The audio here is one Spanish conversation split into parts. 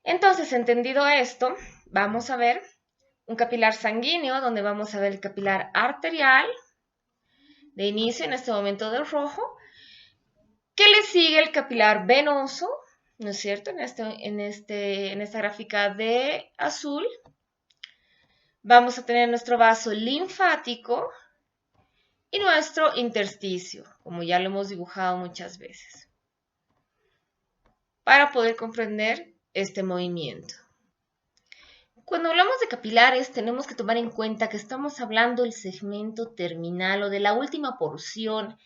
Entonces, entendido esto, vamos a ver un capilar sanguíneo, donde vamos a ver el capilar arterial, de inicio en este momento del rojo, que le sigue el capilar venoso, ¿no es cierto? En esta gráfica de azul, vamos a tener nuestro vaso linfático y nuestro intersticio, como ya lo hemos dibujado muchas veces, para poder comprender este movimiento. Cuando hablamos de capilares, tenemos que tomar en cuenta que estamos hablando del segmento terminal o de la última porción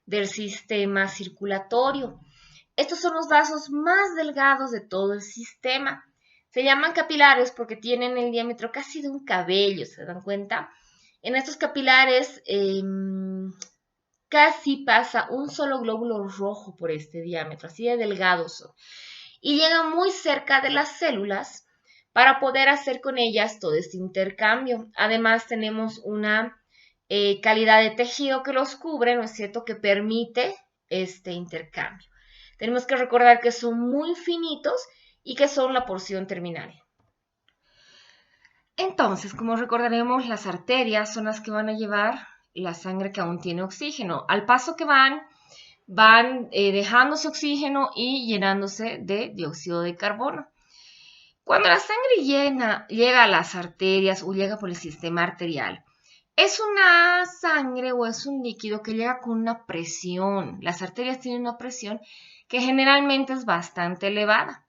del sistema circulatorio. Estos son los vasos más delgados de todo el sistema. Se llaman capilares porque tienen el diámetro casi de un cabello, ¿se dan cuenta? En estos capilares casi pasa un solo glóbulo rojo por este diámetro, así de delgados son. Y llegan muy cerca de las células para poder hacer con ellas todo este intercambio. Además tenemos una calidad de tejido que los cubre, ¿no es cierto?, que permite este intercambio. Tenemos que recordar que son muy finitos y que son la porción terminal. Entonces, como recordaremos, las arterias son las que van a llevar la sangre que aún tiene oxígeno. Al paso que van dejándose oxígeno y llenándose de dióxido de carbono. Cuando la sangre llega a las arterias o llega por el sistema arterial, es una sangre o es un líquido que llega con una presión. Las arterias tienen una presión que generalmente es bastante elevada.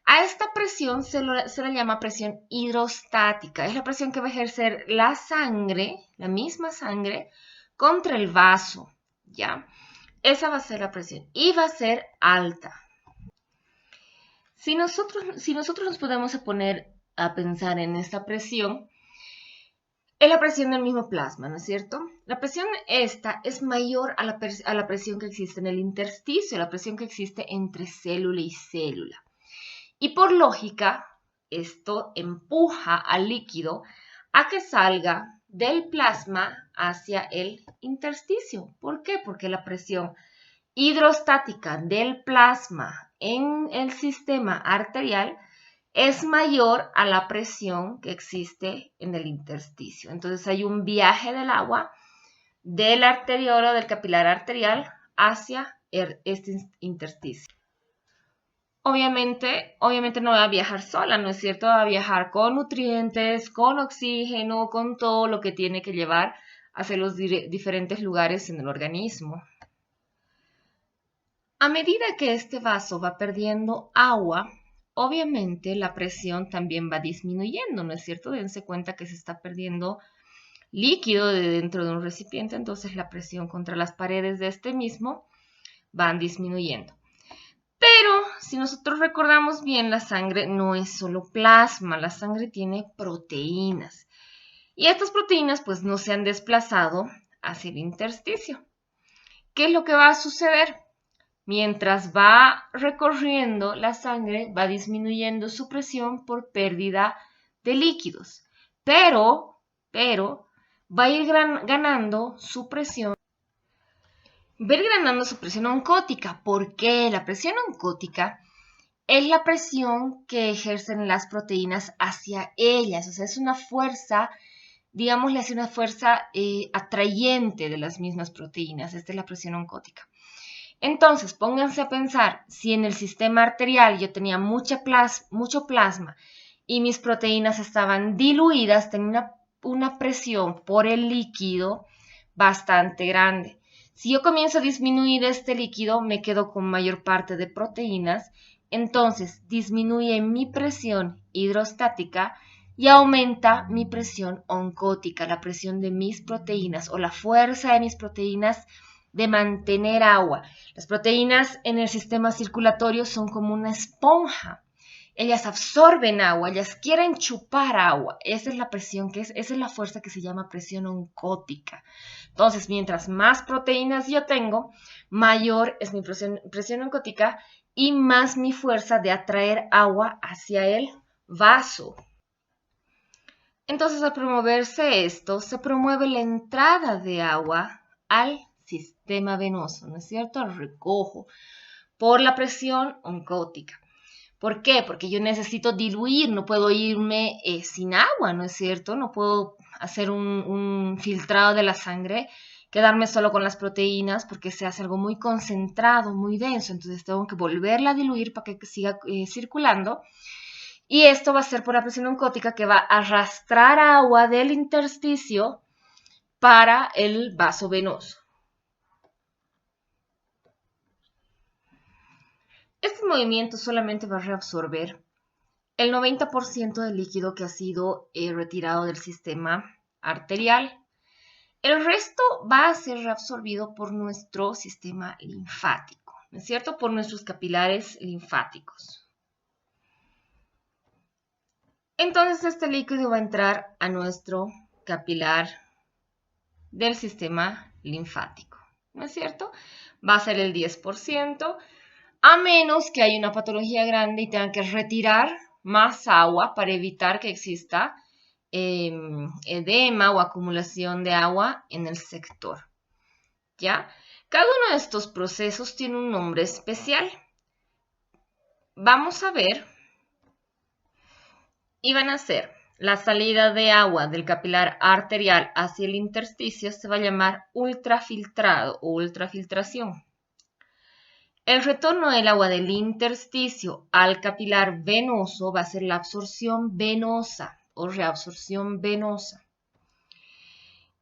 A esta presión se la llama presión hidrostática. Es la presión que va a ejercer la sangre, la misma sangre, contra el vaso, ¿ya? Esa va a ser la presión y va a ser alta. Si nosotros nos podemos poner a pensar en esta presión, es la presión del mismo plasma, ¿no es cierto? La presión esta es mayor a la presión que existe en el intersticio, la presión que existe entre célula y célula. Y por lógica, esto empuja al líquido a que salga del plasma hacia el intersticio. ¿Por qué? Porque la presión hidrostática del plasma en el sistema arterial es mayor a la presión que existe en el intersticio. Entonces hay un viaje del agua del arteriolo, del capilar arterial, hacia este intersticio. Obviamente no va a viajar sola, ¿no es cierto? Va a viajar con nutrientes, con oxígeno, con todo lo que tiene que llevar hacia los diferentes lugares en el organismo. A medida que este vaso va perdiendo agua, obviamente la presión también va disminuyendo, ¿no es cierto? Dense cuenta que se está perdiendo líquido de dentro de un recipiente, entonces la presión contra las paredes de este mismo van disminuyendo. Pero si nosotros recordamos bien, la sangre no es solo plasma, la sangre tiene proteínas. Y estas proteínas pues no se han desplazado hacia el intersticio. ¿Qué es lo que va a suceder? Mientras va recorriendo la sangre, va disminuyendo su presión por pérdida de líquidos. Pero va a ir ganando su presión. Va a ir ganando su presión oncótica. ¿Por qué? La presión oncótica es la presión que ejercen las proteínas hacia ellas. O sea, es una fuerza, digámosle así, una fuerza atrayente de las mismas proteínas. Esta es la presión oncótica. Entonces, pónganse a pensar, si en el sistema arterial yo tenía mucho plasma y mis proteínas estaban diluidas, tenía una presión por el líquido bastante grande. Si yo comienzo a disminuir este líquido, me quedo con mayor parte de proteínas, entonces disminuye mi presión hidrostática y aumenta mi presión oncótica, la presión de mis proteínas o la fuerza de mis proteínas de mantener agua. Las proteínas en el sistema circulatorio son como una esponja. Ellas absorben agua, ellas quieren chupar agua. Esa es la presión, esa es la fuerza que se llama presión oncótica. Entonces, mientras más proteínas yo tengo, mayor es mi presión oncótica y más mi fuerza de atraer agua hacia el vaso. Entonces, al promoverse esto, se promueve la entrada de agua al sistema venoso, ¿no es cierto? Al recojo por la presión oncótica. ¿Por qué? Porque yo necesito diluir, no puedo irme sin agua, ¿no es cierto? No puedo hacer un filtrado de la sangre, quedarme solo con las proteínas porque se hace algo muy concentrado, muy denso, entonces tengo que volverla a diluir para que siga circulando. Y esto va a ser por la presión oncótica que va a arrastrar agua del intersticio para el vaso venoso. Este movimiento solamente va a reabsorber el 90% del líquido que ha sido retirado del sistema arterial. El resto va a ser reabsorbido por nuestro sistema linfático, ¿no es cierto? Por nuestros capilares linfáticos. Entonces este líquido va a entrar a nuestro capilar del sistema linfático, ¿no es cierto? Va a ser el 10%, a menos que haya una patología grande y tengan que retirar más agua para evitar que exista edema o acumulación de agua en el sector, ¿ya? Cada uno de estos procesos tiene un nombre especial. Vamos a ver, y van a ser la salida de agua del capilar arterial hacia el intersticio, se va a llamar ultrafiltrado o ultrafiltración. El retorno del agua del intersticio al capilar venoso va a ser la absorción venosa o reabsorción venosa.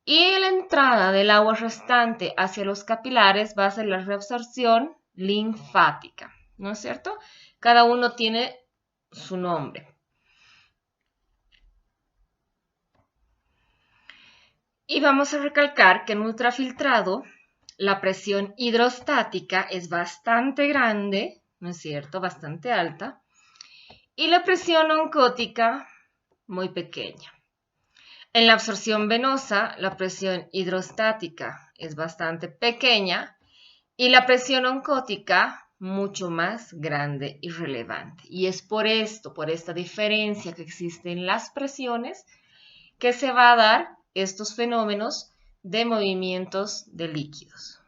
Y la entrada del agua restante hacia los capilares va a ser la reabsorción linfática, ¿no es cierto? Cada uno tiene su nombre. Y vamos a recalcar que en ultrafiltrado la presión hidrostática es bastante grande, ¿no es cierto? Bastante alta. Y la presión oncótica muy pequeña. En la absorción venosa, la presión hidrostática es bastante pequeña y la presión oncótica mucho más grande y relevante. Y es por esto, por esta diferencia que existe en las presiones, que se va a dar estos fenómenos de movimientos de líquidos.